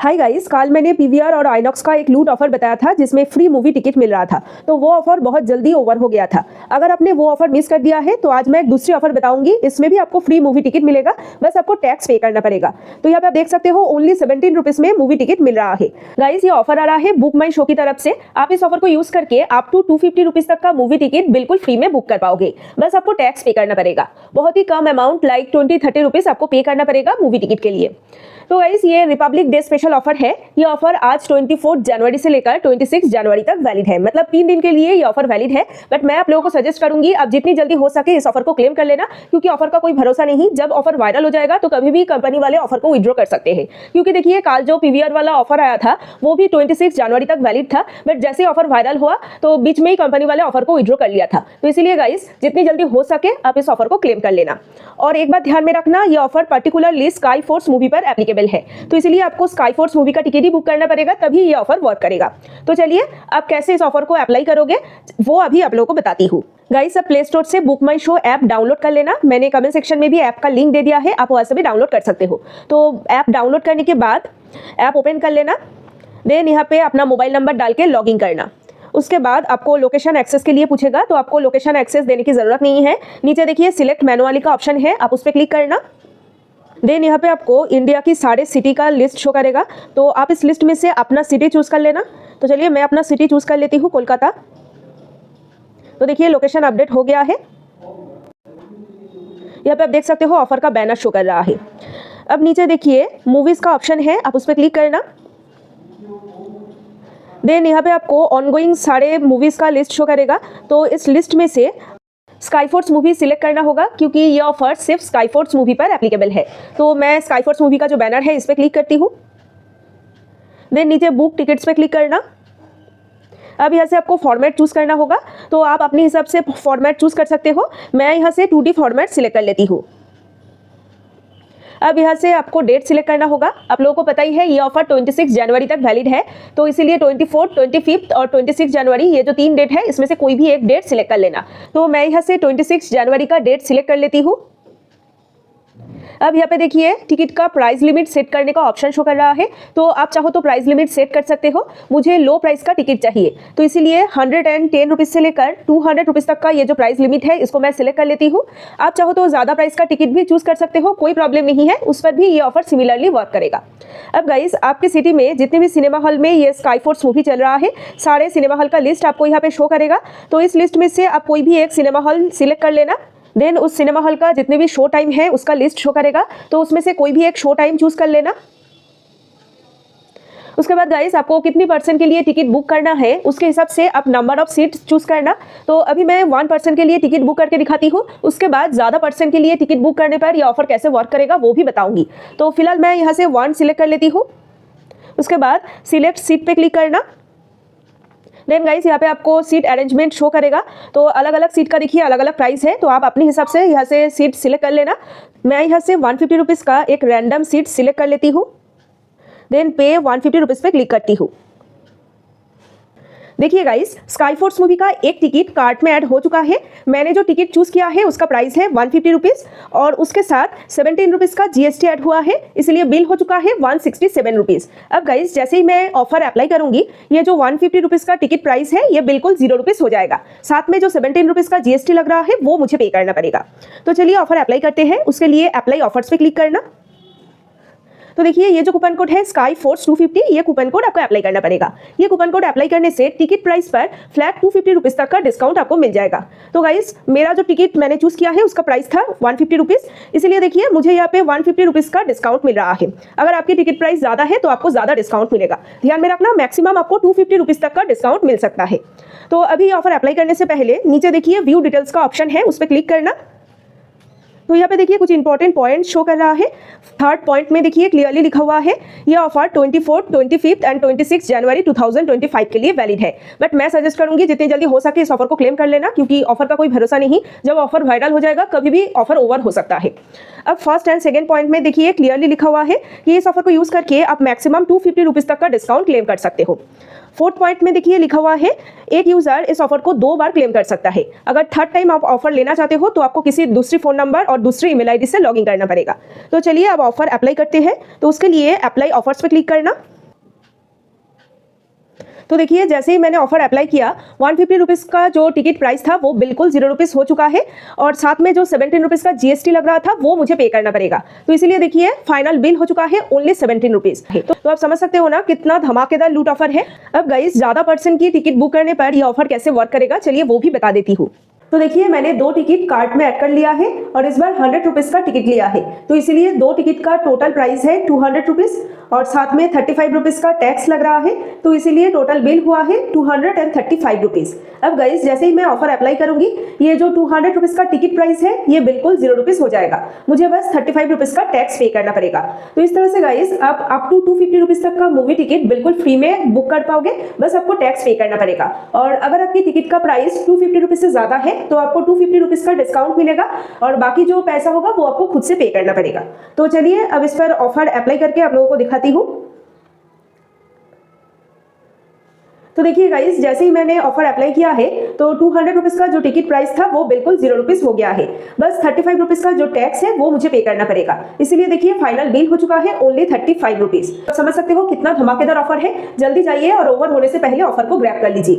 Hi guys, कल मैंने PVR और आइनॉक्स का एक लूट ऑफर बताया था जिसमें फ्री मूवी टिकट मिल रहा था। तो वो ऑफर बहुत जल्दी ओवर हो गया था। अगर आपने वो ऑफर मिस कर दिया है तो आज मैं एक दूसरी ऑफर बताऊंगी। इसमें भी आपको फ्री मूवी टिकट मिलेगा, बस आपको टैक्स पे करना पड़ेगा। तो यहाँ पे आप देख सकते हो ओनली 17 रुपीज में मूवी टिकट मिल रहा है। गाइस, ये ऑफर आ रहा है बुक माई शो की तरफ से। आप इस ऑफर को यूज करके अप टू 250 रुपीज तक का मूवी टिकट बिल्कुल फ्री में बुक कर पाओगे। बस आपको टैक्स पे करना पड़ेगा। बहुत ही कम अमाउंट लाइक 20-30 रुपीज आपको पे करना पड़ेगा मूवी टिकट के लिए। तो गाइस, ये रिपब्लिक डे स्पेशल ऑफर है। ये ऑफर आज 24 जनवरी से लेकर 26 जनवरी तक वैलिड है। मतलब 3 दिन के लिए ये ऑफर वैलिड है। बट मैं आप लोगों को सजेस्ट करूंगी आप जितनी जल्दी हो सके इस ऑफर को क्लेम कर लेना, क्योंकि ऑफर का कोई भरोसा नहीं। जब ऑफर वायरल हो जाएगा तो कभी भी कंपनी वाले ऑफर को विड्रॉ कर सकते हैं। क्योंकि देखिए, कल जो पीवीआर वाला ऑफर आया था वो भी 26 जनवरी तक वैलिड था। बट जैसे ऑफर वायरल हुआ तो बीच में ही कंपनी वाले ऑफर को विड्रॉ कर लिया था। तो इसीलिए गाइस, जितनी जल्दी हो सके आप इस ऑफर को क्लेम कर लेना। और एक बात ध्यान में रखना, ये offer particularly sky force movie पर एप्लीकेबल है। तो इसलिए आपको स्काई फोर्स मूवी का टिकट ही बुक करना पड़ेगा, तभी ये ऑफर वर्क करेगा। तो चलिए, आप कैसे इस ऑफर को अप्लाई करोगे वो अभी आप लोगों को बताती हूँ। गाइस, आप प्ले स्टोर से बुक माई शो ऐप डाउनलोड कर लेना। मैंने कमेंट सेक्शन में भी ऐप का लिंक दे दिया है, आप वहां से भी डाउनलोड कर सकते हो। तो ऐप डाउनलोड करने के बाद ऐप ओपन कर लेना। देन यहाँ पे अपना मोबाइल नंबर डाल के लॉग इन करना। उसके बाद आपको लोकेशन एक्सेस के लिए पूछेगा, तो आपको लोकेशन एक्सेस देने की जरूरत नहीं है। नीचे देखिए सिलेक्ट मैनुअली का ऑप्शन है, आप उस पर क्लिक करना। देन यहाँ पे आपको इंडिया की सारे सिटी का लिस्ट शो करेगा। तो आप इस लिस्ट में से अपना सिटी चूज कर लेना। तो चलिए, मैं अपना सिटी चूज कर लेती हूँ, कोलकाता। तो देखिए, लोकेशन अपडेट हो गया है। यहाँ पे आप देख सकते हो ऑफर का बैनर शो कर रहा है। अब नीचे देखिए मूवीज का ऑप्शन है, आप उस पर क्लिक करना। देन यहाँ पे आपको ऑनगोइंग सारे मूवीज का लिस्ट शो करेगा। तो इस लिस्ट में से स्काई फोर्स मूवी सिलेक्ट करना होगा, क्योंकि ये ऑफर सिर्फ स्काई फोर्स मूवी पर एप्लीकेबल है। तो मैं स्काई फोर्स मूवी का जो बैनर है इस पर क्लिक करती हूँ। देन नीचे बुक टिकट्स पे क्लिक करना। अब यहाँ से आपको फॉर्मेट चूज करना होगा। तो आप अपने हिसाब से फॉर्मेट चूज कर सकते हो। मैं यहाँ से 2D फॉर्मेट सिलेक्ट कर लेती हूँ। अब यहाँ से आपको डेट सिलेक्ट करना होगा। आप लोगों को पता ही है ये ऑफर 26 जनवरी तक वैलिड है। तो इसीलिए 24, 25 और 26 जनवरी ये जो 3 डेट है इसमें से कोई भी एक डेट सिलेक्ट कर लेना। तो मैं यहाँ से 26 जनवरी का डेट सिलेक्ट कर लेती हूँ। अब यहाँ पे देखिए टिकट का प्राइस लिमिट सेट करने का ऑप्शन शो कर रहा है। तो आप चाहो तो प्राइस लिमिट सेट कर सकते हो। मुझे लो प्राइस का टिकट चाहिए, तो इसीलिए 110 रुपीज से लेकर 200 रुपीज तक का ये जो प्राइस लिमिट है इसको मैं सिलेक्ट कर लेती हूँ। आप चाहो तो ज्यादा प्राइस का टिकट भी चूज कर सकते हो, कोई प्रॉब्लम नहीं है, उस पर भी ये ऑफर सिमिलरली वर्क करेगा। अब गाइस, आपके सिटी में जितने भी सिनेमा हॉल में ये स्काई फोर्स मूवी चल रहा है, सारे सिनेमा हॉल का लिस्ट आपको यहाँ पे शो करेगा। तो इस लिस्ट में से आप कोई भी एक सिनेमा हॉल सिलेक्ट कर लेना। देन उस सिनेमा हॉल का जितने भी शो टाइम है उसका लिस्ट शो करेगा। तो उसमें से कोई भी एक शो टाइम चूज कर लेना। उसके बाद गाइस, आपको कितनी पर्सन के लिए टिकट बुक करना है उसके हिसाब से आप नंबर ऑफ सीट चूज करना। तो अभी मैं 1 पर्सन के लिए टिकट बुक करके दिखाती हूँ। उसके बाद ज्यादा पर्सन के लिए टिकट बुक करने पर यह ऑफर कैसे वर्क करेगा वो भी बताऊंगी। तो फिलहाल मैं यहाँ से 1 सिलेक्ट कर लेती हूँ। उसके बाद सिलेक्ट सीट पे क्लिक करना। देन गाइस, यहाँ पे आपको सीट अरेंजमेंट शो करेगा। तो अलग अलग सीट का देखिए अलग अलग प्राइस है। तो आप अपने हिसाब से यहाँ से सीट सिलेक्ट कर लेना। मैं यहाँ से 150 रुपीज़ का एक रैंडम सीट सिलेक्ट कर लेती हूँ। देन पे 150 रुपीज़ पे क्लिक करती हूँ। देखिए गाइस, स्काई फोर्स मूवी का एक टिकट कार्ट में ऐड हो चुका है। मैंने जो टिकट चूज किया है उसका प्राइस है 150 रुपीज़ और उसके साथ 17 रुपीज़ का जीएसटी ऐड हुआ है, इसलिए बिल हो चुका है 167 रुपीज़। अब गाइस, जैसे ही मैं ऑफर अप्लाई करूंगी, ये जो 150 रुपीज़ का टिकट प्राइस है ये बिल्कुल 0 रुपीज़ हो जाएगा। साथ में जो 17 रुपीज़ का जीएसटी लग रहा है वो मुझे पे करना पड़ेगा। तो चलिए ऑफर अप्लाई करते हैं। उसके लिए अप्लाई ऑफर्स पे क्लिक करना। तो देखिए, ये जो कूपन कोड है स्काई फोर्स 250, ये कूपन कोड आपको अप्लाई करना पड़ेगा। ये कूपन कोड अप्लाई करने से टिकट प्राइस पर फ्लैट 250 रुपीज़ तक का डिस्काउंट आपको मिल जाएगा। तो गाइस, मेरा जो टिकट मैंने चूज किया है उसका प्राइस था 150 रुपीज़, इसलिए देखिए मुझे यहाँ पे 150 रुपीज़ का डिस्काउंट मिल रहा है। अगर आपकी टिकट प्राइस ज्यादा है तो आपको ज्यादा डिस्काउंट मिलेगा। ध्यान में रखना, मैक्सिमम आपको 250 रुपीज़ तक का डिस्काउंट मिल सकता है। तो अभी ऑफर अप्लाई करने से पहले नीचे देखिए व्यू डिटेल्स का ऑप्शन है, उस पर क्लिक करना। तो यहाँ पे देखिए कुछ इंपॉर्टेंट पॉइंट शो कर रहा है। 3rd पॉइंट में देखिए क्लियरली लिखा हुआ है ये ऑफर 24, 25 एंड 26 जनवरी 2025 के लिए वैलिड है। बट मैं सजेस्ट करूंगी जितनी जल्दी हो सके इस ऑफर को क्लेम कर लेना, क्योंकि ऑफर का कोई भरोसा नहीं, जब ऑफर वायरल हो जाएगा कभी भी ऑफर ओवर हो सकता है। अब 1st एंड 2nd पॉइंट में देखिए क्लियरली लिखा हुआ है कि इस ऑफर को यूज करके आप मैक्सिमम 250 रुपीज़ तक का डिस्काउंट क्लेम कर सकते हो। 4th पॉइंट में देखिए लिखा हुआ है एक यूजर इस ऑफर को 2 बार क्लेम कर सकता है। अगर 3rd टाइम आप ऑफर लेना चाहते हो तो आपको किसी दूसरी फोन नंबर और दूसरी ईमेल आईडी से लॉगिन करना पड़ेगा। तो चलिए अब ऑफर अप्लाई करते हैं। तो उसके लिए अप्लाई ऑफर्स पे क्लिक करना। तो देखिए जैसे ही मैंने ऑफर अप्लाई किया 150 रुपीज़ का जो टिकट प्राइस था वो बिल्कुल 0 रुपीज़ हो चुका है और साथ में जो 17 रुपीज़ का जीएसटी लग रहा था वो मुझे पे करना पड़ेगा। तो इसीलिए देखिए फाइनल बिल हो चुका है ओनली 17 रुपीज़। तो आप समझ सकते हो ना कितना धमाकेदार लूट ऑफर है। अब गाइस ज़्यादा पर्सन की टिकट बुक करने पर ये ऑफर कैसे वर्क करेगा चलिए वो भी बता देती हूँ। तो देखिए मैंने 2 टिकट कार्ट में ऐड कर लिया है और इस बार 100 रुपीज़ का टिकट लिया है। तो इसीलिए 2 टिकट का टोटल प्राइस है 200 रुपीज़ और साथ में 35 रुपीज़ का टैक्स लग रहा है। तो इसीलिए टोटल बिल हुआ है 235 रुपीज़। अब गाइस जैसे ही मैं ऑफर अप्लाई करूंगी ये जो 200 रुपीज़ का टिकट प्राइस है ये बिल्कुल 0 रुपीज़ हो जाएगा। मुझे बस 35 रुपीज़ का टैक्स पे करना पड़ेगा। तो इस तरह से गाइस आप अप टू 250 रुपीज़ तक का मूवी टिकट बिल्कुल फ्री में बुक कर पाओगे, बस आपको टैक्स पे करना पड़ेगा। और अगर आपकी टिकट का प्राइस 250 रुपीज़ से ज़्यादा है तो आपको 250 रुपीज़ का डिस्काउंट मिलेगा और बाकी जो पैसा होगा वो आपको खुद से पे करना पड़ेगा। तो चलिए अब इस पर ऑफर अप्लाई करके आप लोगों को दिखाती हूँ। तो देखिए गाइस जैसे ही मैंने ऑफर अप्लाई किया है तो 200 रुपीज़ का जो टिकट प्राइस था वो बिल्कुल 0 रुपीज़ हो गया है। बस 35 रुपीज़ का जो टैक्स है वो मुझे पे करना पड़ेगा। इसीलिए देखिए फाइनल बिल हो चुका है ओनली 35 रुपीज़। समझ सकते हो कितना धमाकेदार ऑफर है। जल्दी जाइए और ओवर होने से पहले ऑफर को ग्रैब कर लीजिए।